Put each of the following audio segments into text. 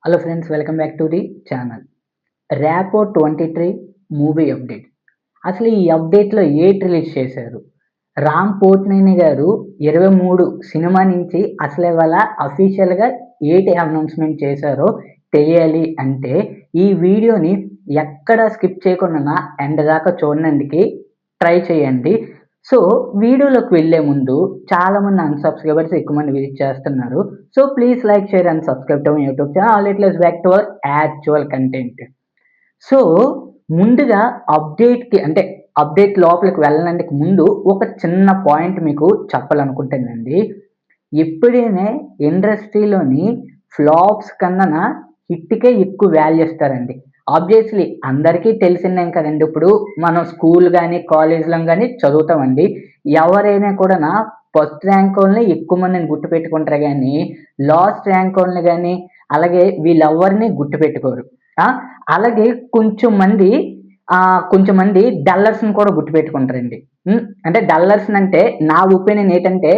Hello friends, welcome back to the channel. Rapo 23 movie update. అసలు ఈ అప్డేట్లో ఏటి రిలీజ్ చేశారు? రామ్ పోతినేని గారు 23 సినిమా నుంచి అసలు ఇవాళ అఫీషియల్గా ఏటి అనౌన్స్మెంట్ చేశారో తెలియాలి అంటే ఈ వీడియోని ఎక్కడ స్కిప్ చేయకుండా ఎండ్ దాకా చూడడానికి ట్రై చేయండి. సో వీడియోలోకి వెళ్ళే ముందు చాలామంది అన్సబ్స్క్రైబర్స్ ఎక్కువ మంది విజిట్ చేస్తున్నారు. So please like, share and subscribe to my YouTube channel. All it let's back to our actual content. So ముందుగా అప్డేట్కి అంటే అప్డేట్ లోపలికి వెళ్ళడానికి ముందు ఒక చిన్న పాయింట్ మీకు చెప్పాలనుకుంటానండి. ఎప్పుడైనా ఇండస్ట్రీలోని ఫ్లాప్స్ కన్నా హిట్కే ఎక్కువ వాల్యూ ఇస్తారండి. ఆబ్వియస్లీ అందరికీ తెలిసిందే కదండి. ఇప్పుడు మనం స్కూల్ కానీ కాలేజ్లో కానీ చదువుతామండి. ఎవరైనా కూడా ఫస్ట్ ర్యాంక్ వాళ్ళని ఎక్కువ మందిని గుర్తుపెట్టుకుంటారు కానీ లాస్ట్ ర్యాంక్ వాళ్ళని కానీ అలాగే వీళ్ళెవరిని గుర్తుపెట్టుకోరు. అలాగే కొంచెం మంది డల్లర్స్ని కూడా గుర్తుపెట్టుకుంటారండి. అంటే డల్లర్స్ అంటే నా ఒపీనియన్ ఏంటంటే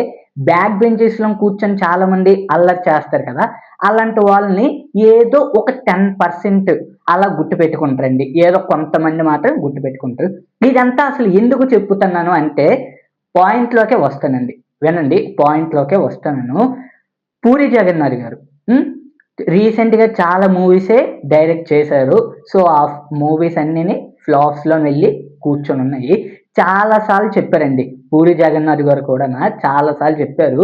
బ్యాక్ బెంచెస్లో కూర్చొని చాలా మంది అల్లరి చేస్తారు కదా, అలాంటి వాళ్ళని ఏదో ఒక 10% అలా గుర్తుపెట్టుకుంటారండి. ఏదో కొంతమంది మాత్రం గుర్తుపెట్టుకుంటారు. ఇదంతా అసలు ఎందుకు చెప్పుతున్నాను అంటే పాయింట్లోకే వస్తానండి. వినండి, పాయింట్లోకే వస్తాను. పూరి జగన్నాథ్ గారు రీసెంట్గా చాలా మూవీసే డైరెక్ట్ చేశారు. సో ఆ మూవీస్ అన్నీ ఫ్లాప్స్లో వెళ్ళి కూర్చొని ఉన్నాయి. చాలాసార్లు చెప్పారండి పూరి జగన్నాథ్ గారు కూడా, చాలాసార్లు చెప్పారు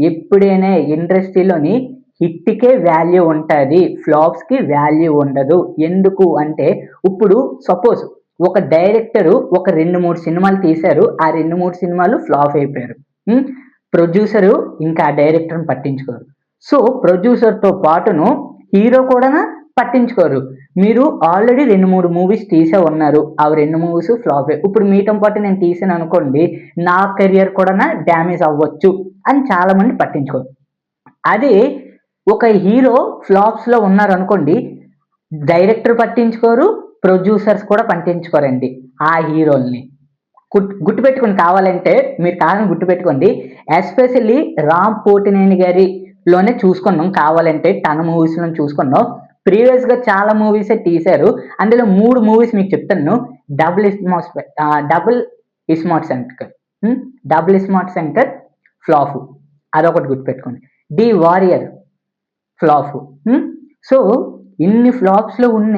ఎప్పుడైనా ఇండస్ట్రీలోని హిట్కే వాల్యూ ఉంటుంది, ఫ్లాప్స్కి వాల్యూ ఉండదు. ఎందుకు అంటే ఇప్పుడు సపోజ్ ఒక డైరెక్టరు ఒక 2-3 సినిమాలు తీశారు, ఆ 2-3 సినిమాలు ఫ్లాప్ అయిపోయారు. ప్రొడ్యూసరు ఇంకా ఆ డైరెక్టర్ని పట్టించుకోరు. సో ప్రొడ్యూసర్తో పాటును హీరో కూడా పట్టించుకోరు. మీరు ఆల్రెడీ 2-3 మూవీస్ తీసే ఉన్నారు, అవి 2 మూవీస్ ఫ్లాప్. ఇప్పుడు మీతో పాటు నేను తీసాను అనుకోండి, నా కెరియర్ కూడా డ్యామేజ్ అవ్వచ్చు అని చాలామంది పట్టించుకోరు. అదే ఒక హీరో ఫ్లాప్స్లో ఉన్నారనుకోండి, డైరెక్టర్ పట్టించుకోరు, ప్రొడ్యూసర్స్ కూడా పట్టించుకోరండి ఆ హీరోల్ని. గుర్తుపెట్టుకోండి, కావాలంటే మీరు కాదని గుర్తుపెట్టుకోండి. ఎస్పెషల్లీ రామ్ పోతినేని గారిలోనే చూసుకున్నాం, కావాలంటే తన మూవీస్లో చూసుకున్నాం. ప్రీవియస్గా చాలా మూవీసే తీశారు, అందులో 3 మూవీస్ మీకు చెప్తాను. డబుల్ ఇస్మార్ట్ శంకర్ ఫ్లాప్, అదొకటి గుర్తుపెట్టుకోండి. The warrior flop. సో ఇన్ని ఫ్లాప్స్లో ఉన్న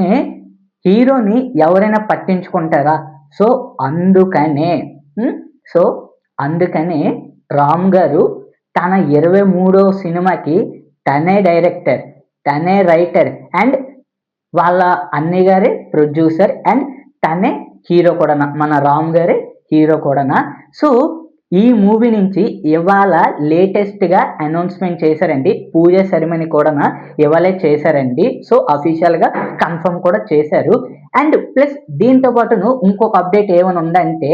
హీరోని ఎవరైనా పట్టించుకుంటారా? సో అందుకనే రామ్ గారు తన 23వ సినిమాకి తనే డైరెక్టర్, తనే రైటర్ అండ్ వాళ్ళ అన్నయ్య గారే ప్రొడ్యూసర్ అండ్ తనే హీరో కూడా, మన రామ్ గారే హీరో కూడా. సో ఈ మూవీ నుంచి ఇవాళ లేటెస్ట్గా అనౌన్స్మెంట్ చేశారండి. పూజ సెరమనీ కూడా ఇవాళే చేశారండి. సో అఫీషియల్గా కన్ఫర్మ్ కూడా చేశారు. అండ్ ప్లస్ దీంతో పాటును ఇంకొక అప్డేట్ ఏమైనా ఉందంటే,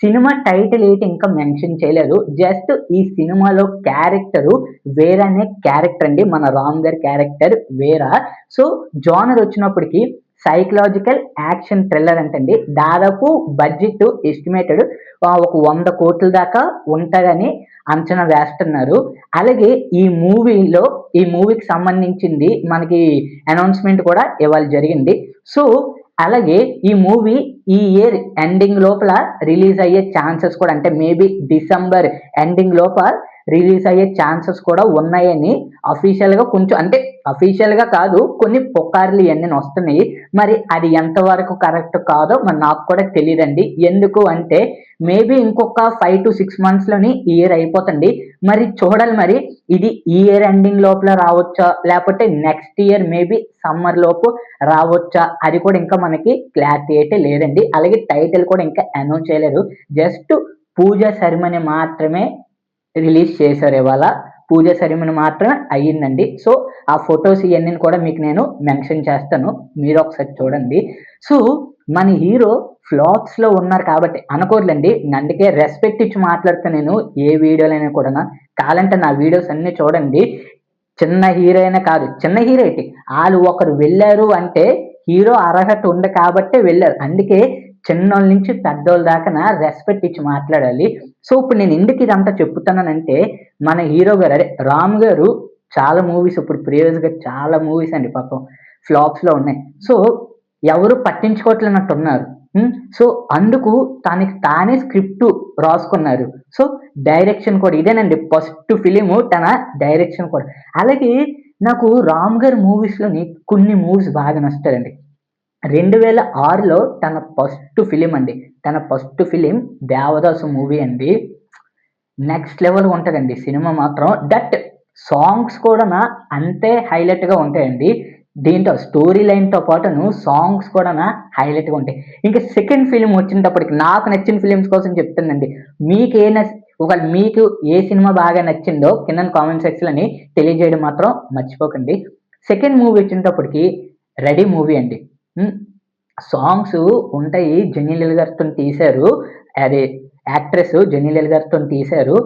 సినిమా టైటిల్ ఏంటి ఇంకా మెన్షన్ చేయలేదు. జస్ట్ ఈ సినిమాలో క్యారెక్టరు వేరే అనే క్యారెక్టర్ అండి, మన రామ్ గారి క్యారెక్టర్ వేరా. సో జానర్ వచ్చినప్పటికీ సైకలాజికల్ యాక్షన్ థ్రిల్లర్ అంటండి. దాదాపు బడ్జెట్ ఎస్టిమేటెడ్ ఒక 100 కోట్ల దాకా ఉంటుందని అంచనా వేస్తున్నారు. అలాగే ఈ మూవీకి సంబంధించింది మనకి అనౌన్స్మెంట్ కూడా ఇవాళ జరిగింది. సో అలాగే ఈ మూవీ ఈ ఇయర్ ఎండింగ్ లోపల రిలీజ్ అయ్యే ఛాన్సెస్ కూడా, అంటే మేబీ డిసెంబర్ ఎండింగ్ లోపల రిలీజ్ అయ్యే ఛాన్సెస్ కూడా ఉన్నాయని అఫీషియల్గా, కొంచెం అంటే అఫీషియల్గా కాదు, కొన్ని పుకార్లు ఇవన్నీ వస్తున్నాయి. మరి అది ఎంతవరకు కరెక్ట్ కాదో మరి నాకు కూడా తెలియదండి. ఎందుకు అంటే మేబీ ఇంకొక 5 to 6 monthsలోని ఇయర్ అయిపోతుంది. మరి చూడాలి, మరి ఇది ఈ ఇయర్ ఎండింగ్ లోపల రావచ్చా లేకపోతే నెక్స్ట్ ఇయర్ మేబీ సమ్మర్ లోపు రావచ్చా, అది కూడా ఇంకా మనకి క్లారిటీ అయితే లేదండి. అలాగే టైటిల్ కూడా ఇంకా అనౌన్స్ చేయలేదు. జస్ట్ పూజ సెరమనీ మాత్రమే రిలీజ్ చేశారు. ఇవాళ పూజ సెరమనీ మాత్రమే అయ్యిందండి. సో ఆ ఫొటోస్ ఇవన్నీ కూడా మీకు నేను మెన్షన్ చేస్తాను, మీరు ఒకసారి చూడండి. సో మన హీరో ఫ్లాప్స్లో ఉన్నారు కాబట్టి అనుకోర్లేండి, అందుకే రెస్పెక్ట్ ఇచ్చి మాట్లాడుతాను నేను ఏ వీడియోలైనా కూడా. కావాలంటే నా వీడియోస్ అన్నీ చూడండి. చిన్న హీరో అయినా కాదు, చిన్న హీరో ఏంటి, వాళ్ళు ఒకరు వెళ్ళారు అంటే హీరో అర్హత ఉంది కాబట్టి వెళ్ళారు. అందుకే చిన్నోళ్ళ నుంచి పెద్దోళ్ళ దాకా రెస్పెక్ట్ ఇచ్చి మాట్లాడాలి. సో ఇప్పుడు నేను ఎందుకు ఇదంతా చెప్తున్నానంటే, మన హీరో గారు అదే రామ్ గారు చాలా మూవీస్ ఇప్పుడు ప్రీవియస్‌గా చాలా మూవీస్ అండి పాపం ఫ్లాప్స్‌లో ఉన్నాయి. సో, ఎవరు పట్టించుకోవట్లేనట్టున్నారు. హ్మ్. సో, అందుకు తనకి తానే స్క్రిప్ట్ రాసుకున్నారు. సో, డైరెక్షన్ కూడా ఇదేనండి ఫస్ట్ ఫిల్ము తన డైరెక్షన్ కూడా. అలాగే నాకు 'రామ్' గారి మూవీస్‌లోని కొన్ని మూవీస్ బాగా నచ్చుతాయండి. 2006లో తన ఫస్ట్ ఫిల్మ్ అండి. తన ఫస్ట్ ఫిల్మ్ 'దేవదాసు' మూవీ అండి. నెక్స్ట్ లెవెల్‌గా ఉంటదండి సినిమా మాత్రం. సాంగ్స్ కూడాన అంతే హైలైట్‌గా ఉంటాయండి. దీంట్లో స్టోరీ లైన్‌తో పాటును సాంగ్స్ కూడాన హైలైట్‌గా ఉంటాయి. ఇంకా సెకండ్ ఫిల్మ్ వచ్చేటప్పటికి నాకు నచ్చిన ఫిల్మ్స్ కోసం చెప్తానండి. మీకే నచ్ ఒకవేళ మీకు ఏ సినిమా బాగా నచ్చిందో కిందన కామెంట్ సెక్షన్‌లోని తెలియజేయడం మాత్రం మర్చిపోకండి. సెకండ్ మూవీ వచ్చేటప్పటికి 'రెడీ' మూవీ అండి. హ్మ్. సాంగ్స్ ఉంటాయి. జెన్నీలీల గారితోని తీశారు. అదే యాక్ట్రెస్ జెన్నీలీల గారితోని తీశారు.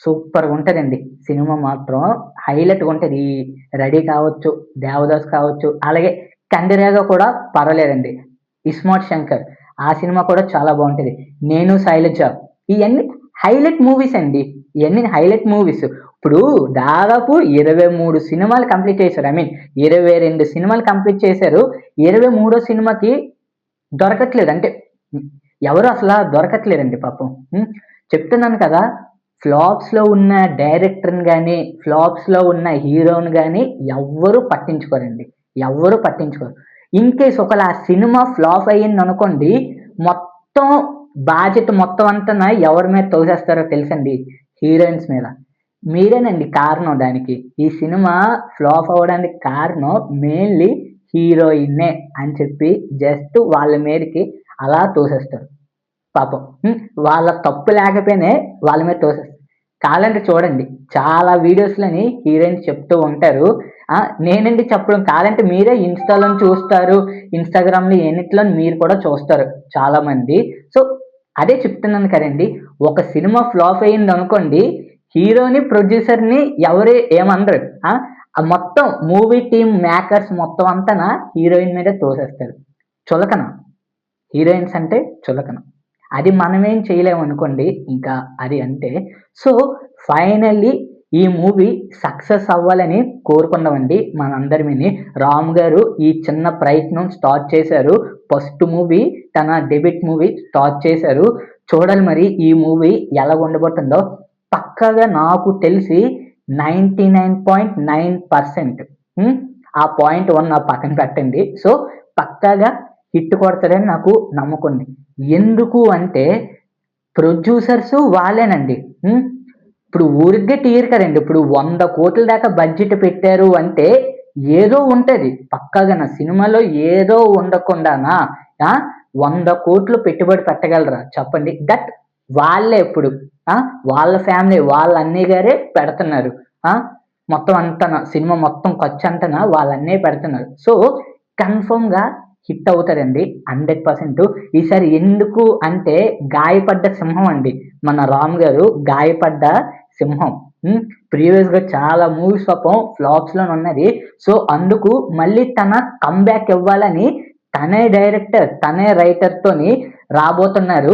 సూపర్‌గా ఉంటదండి. సినిమా మాత్రం హైలైట్‌గా ఉంటది. ఈ 'రెడీ' కావచ్చు, 'దేవదాస్' కావచ్చు, అలాగే 'కందిరీగ' కూడా పర్వాలేదండి. 'ఇస్మార్ట్ శంకర్' ఆ సినిమా కూడా చాలా బావుంటది. 'నేను శైలజ' ఇయన్నీ హైలైట్ మూవీస్ అండి. ఇయన్నీ హైలైట్ మూవీస్. ఇప్పుడు దాదాపు 23 సినిమాలు కంప్లీట్ చేశారు. 22 సినిమాలు కంప్లీట్ చేశారు. 23 సినిమాకి దొరకట్లేదు. అంటే ఎవరు అసలా దొరకట్లేదండి పాపం. హ్మ్. చెప్తున్నాను కదా! ఫ్లాప్స్‌లో ఉన్న డైరెక్టర్‌ని గాని, ఫ్లాప్స్‌లో ఉన్న హీరోని గాని ఎవ్వరు పట్టించుకోరండి. ఎవ్వరు పట్టించుకోరు. ఇన్‌కేస్ ఒకవేళ ఆ సినిమా ఫ్లాప్ అయిందనుకోండి, మొత్తం బాధ్యత మొత్తం అంతాన ఎవరి మీద తోసేస్తారో తెలుసండి? హీరోయిన్స్ మీద. మీరేనండి కారణం దానికి. ఈ సినిమా ఫ్లాప్ అవ్వడానికి కారణం మెయిన్‌లీ హీరోయిన్నే అని చెప్పి జస్ట్ వాళ్ళ మీదకి అలా తోసేస్తారు. పాపం. హ్మ్. వాళ్ళ తప్పు లేకపోయినా వాళ్ళ మీద తోసేస్తారు. కావాలంటే చూడండి. చాలా వీడియోస్‌లోని హీరోయిన్స్ చెప్తూ ఉంటారు. నేనండి చెప్పడం కావాలంటే మీరే ఇన్‌స్టా‌లోని చూస్తారు. ఇన్‌స్టాగ్రామ్‌లో ఎన్నిట్లోని మీరు కూడా చూస్తారు చాలామంది. సో, అదే చెప్తున్నాను కదండీ! ఒక సినిమా ఫ్లాప్ అయిందనుకోండి, హీరోని, ప్రొడ్యూసర్‌ని ఎవరు ఏమనరు. ఆ! మొత్తం మూవీ టీమ్ మేకర్స్ మొత్తం అంతాన హీరోయిన్ మీదే తోసేస్తారు. చులకన. హీరోయిన్స్ అంటే చులకన. అది మనమేం చేయలేమనుకోండి. ఇంకా అది అంతే. సో, ఫైనల్లీ ఈ మూవీ సక్సెస్ అవ్వాలని కోరుకుందామండి మనందరమని. 'రామ్' గారు ఈ చిన్న ప్రయత్నం స్టార్ట్ చేశారు. ఫస్ట్ మూవీ తన డెబ్యూట్ మూవీ స్టార్ట్ చేశారు. చూడాలి మరి ఈ మూవీ ఎలాగుండబోతుందో. పక్కాగా నాకు తెలిసి 99.9% హ్మ్. ఆ పాయింట్ 1 పక్కన పెట్టండి. సో, పక్కాగా హిట్ కొడతాడని నాకు నమ్మకం ఉంది. ఎందుకు అంటే ప్రొడ్యూసర్స్ వాళ్ళేనండి. హ్మ్. ఇప్పుడు ఊరికే తీయరు కదండీ. ఇప్పుడు 100,00,00,000 దాకా బడ్జెట్ పెట్టారు అంటే ఏదో ఉంటది. పక్కాగా నా సినిమాలో ఏదో ఉండకుండానా ఆ! 100,00,00,000 పెట్టుబడి పెట్టగలరా చెప్పండి? వాళ్ళే ఇప్పుడు ఆ! వాళ్ళ ఫ్యామిలీ వాళ్ళ అన్నయ్య గారే పెడుతున్నారు. ఆ! మొత్తం అంతాన సినిమా మొత్తం ఖర్చంతాన వాళ్ళ అన్నయ్య పెడుతున్నారు. సో, కన్ఫర్మ్‌గా హిట్ అవుతాడండి 100%. ఈసారి ఎందుకు అంటే గాయపడ్డ సింహం అండి. మన 'రామ్' గారు గాయపడ్డ సింహం. హ్మ్. ప్రీవియస్‌గా చాలా మూవీస్ పాపం ఫ్లాప్స్‌లోనే ఉన్నది. సో, అందుకు మళ్ళీ తన కమ్‌బ్యాక్ ఇవ్వాలని తనే డైరెక్టర్, తనే రైటర్‌తోని రాబోతున్నారు.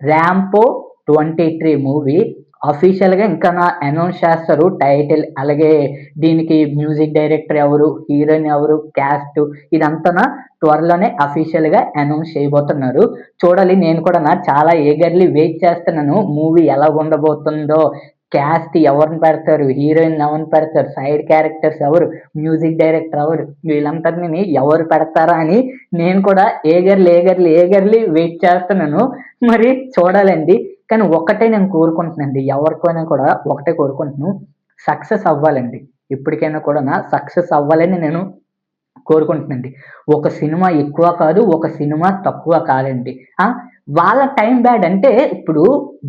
'ర్యాంపో 23' మూవీ అఫీషియల్‌గా ఇంకన అనౌన్స్ చేస్తారు టైటిల్. అలాగే దీనికి మ్యూజిక్ డైరెక్టర్ ఎవరు, హీరోయిన్ ఎవరు, క్యాస్ట్ ఇదంతాన త్వరలోనే అఫీషియల్‌గా అనౌన్స్ చేయబోతున్నారు. చూడాలి నేను కూడాన చాలా ఈగర్‌లీ వెయిట్ చేస్తున్నాను. మూవీ ఎలాగుండబోతుందో, క్యాస్ట్ ఎవరిని పెడతారు, హీరోయిన్ ఎవరిని పెడతారు, సైడ్ క్యారెక్టర్స్ ఎవరు, మ్యూజిక్ డైరెక్టర్ ఎవరు, వీళ్ళందరిని ఎవరు పెడతారా అని నేను కూడా ఈగర్‌లీ వెయిట్ చేస్తున్నాను. మరి చూడాలండి. కానీ ఒక్కటే నేను కోరుకుంటున్నానండి. ఎవరికైనా కూడా ఒకటే కోరుకుంటున్నాను. సక్సెస్ అవ్వాలండి. ఎప్పటికైనా కూడాన సక్సెస్ అవ్వాలని నేను కోరుకుంటున్నానండి. ఒక సినిమా ఎక్కువ కాదు. ఒక సినిమా తక్కువ కాదండి. ఆ! వాళ్ళ టైమ్ బ్యాడ్ అంటే ఇప్పుడు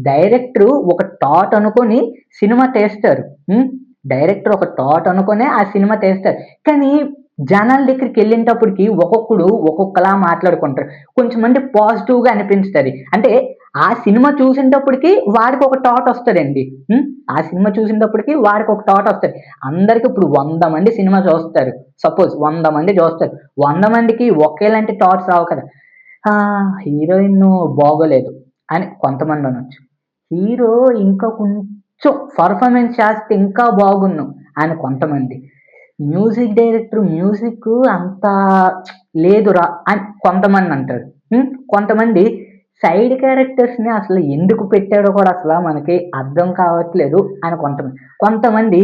డైరెక్టరు ఒక థాట్ అనుకోని సినిమా తీస్తారు. హ్మ్. డైరెక్టర్ ఒక థాట్ అనుకునే ఆ సినిమా తీస్తారు. కానీ జనాల దగ్గరికెళ్ళేటప్పటికి ఒక్కొక్కడు ఒక్కొక్కలా మాట్లాడుకుంటారు. కొంచెంమంది పాజిటివ్‌గా అనిపించుతది. అంటే ఆ సినిమా చూసేటప్పటికి వాడికొక థాట్ వస్తదండి. హ్మ్. ఆ సినిమా చూసేటప్పటికి వాడికొక థాట్ వస్తది. అందరికి ఇప్పుడు 100 మంది సినిమా చూస్తారు. సపోజ్ 100 మంది చూస్తారు. 100 మందికి ఒకేలాంటి థాట్స్ రావు కదా! హీరోయిన్ బాగోలేదు అని కొంతమంది అనొచ్చు. హీరో ఇంకా కొంచెం పెర్ఫార్మన్స్ చేస్తే ఇంకా బాగున్ను అని కొంతమంది, మ్యూజిక్ డైరెక్టర్ మ్యూజిక్ అంత లేదురా అని కొంతమంది అంటారు. కొంతమంది సైడ్ క్యారెక్టర్స్ని అసలు ఎందుకు పెట్టాడో కూడా అసలు మనకి అర్థం కావట్లేదు అని కొంతమంది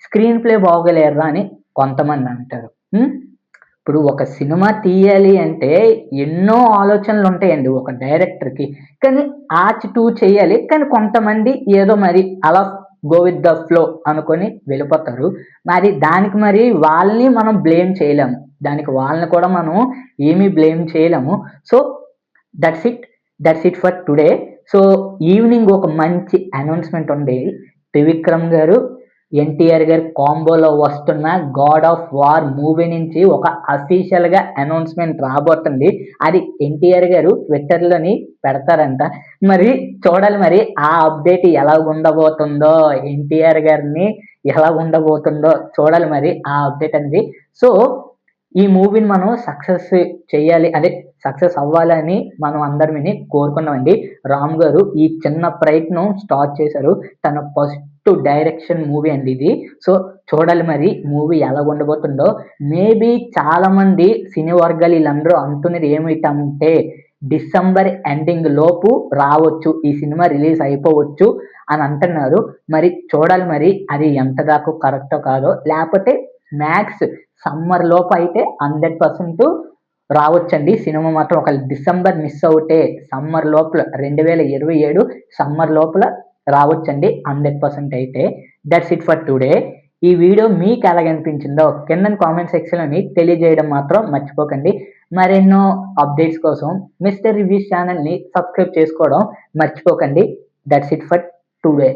స్క్రీన్ ప్లే బాగోలేరురా అని కొంతమంది అంటారు. ఇప్పుడు ఒక సినిమా తీయాలి అంటే ఎన్నో ఆలోచనలు ఉంటాయండి ఒక డైరెక్టర్కి, కానీ ఆచి చేయాలి. కానీ కొంతమంది ఏదో మరి అలా గో విత్ ద ఫ్లో అనుకొని వెళ్ళిపోతారు. మరి దానికి మరి వాళ్ళని మనం బ్లేమ్ చేయలేము, దానికి వాళ్ళని కూడా మనం ఏమీ బ్లేమ్ చేయలేము. So that's it for today. So evening ఒక మంచి అనౌన్స్మెంట్ ఉంది. త్రివిక్రమ్ గారు ఎన్టీఆర్ గారి కాంబోలో వస్తున్న గాడ్ ఆఫ్ వార్ మూవీ నుంచి ఒక అఫీషియల్గా అనౌన్స్మెంట్ రాబోతుంది. అది ఎన్టీఆర్ గారు ట్విట్టర్లోని పెడతారంట. మరి చూడాలి మరి ఆ అప్డేట్ ఎలా ఉండబోతుందో, ఎన్టీఆర్ గారిని ఎలా ఉండబోతుందో చూడాలి మరి ఆ అప్డేట్ అనేది. సో ఈ మూవీని మనం సక్సెస్ చేయాలి, అదే సక్సెస్ అవ్వాలని మనం అందరిని కోరుకున్నామండి. రామ్ గారు ఈ చిన్న ప్రయత్నం స్టార్ట్ చేశారు. తన ఫస్ట్ డైరెక్షన్ మూవీ అండి ఇది. సో చూడాలి మరి మూవీ ఎలా ఉండబోతుందో. మేబీ చాలా మంది సినీ వర్గాలు వీళ్ళందరూ అంటున్నది ఏమిటంటే డిసెంబర్ ఎండింగ్ లోపు రావచ్చు, ఈ సినిమా రిలీజ్ అయిపోవచ్చు అని అంటున్నారు. మరి చూడాలి మరి అది ఎంత దాకా కరెక్టో కాదో, లేకపోతే మ్యాక్స్ సమ్మర్ లోపు అయితే 100% రావచ్చండి సినిమా మాత్రం. ఒక డిసెంబర్ మిస్ అవుతే సమ్మర్ లోపల 2027 సమ్మర్ లోపల రావచ్చండి 100% అయితే. That's it for today. ఈ వీడియో మీకు ఎలాగనిపించిందో కింద కామెంట్ సెక్షన్లోని తెలియజేయడం మాత్రం మర్చిపోకండి. మరెన్నో అప్డేట్స్ కోసం మిస్టర్ రివ్యూస్ ఛానల్ని సబ్స్క్రైబ్ చేసుకోవడం మర్చిపోకండి. That's it for today.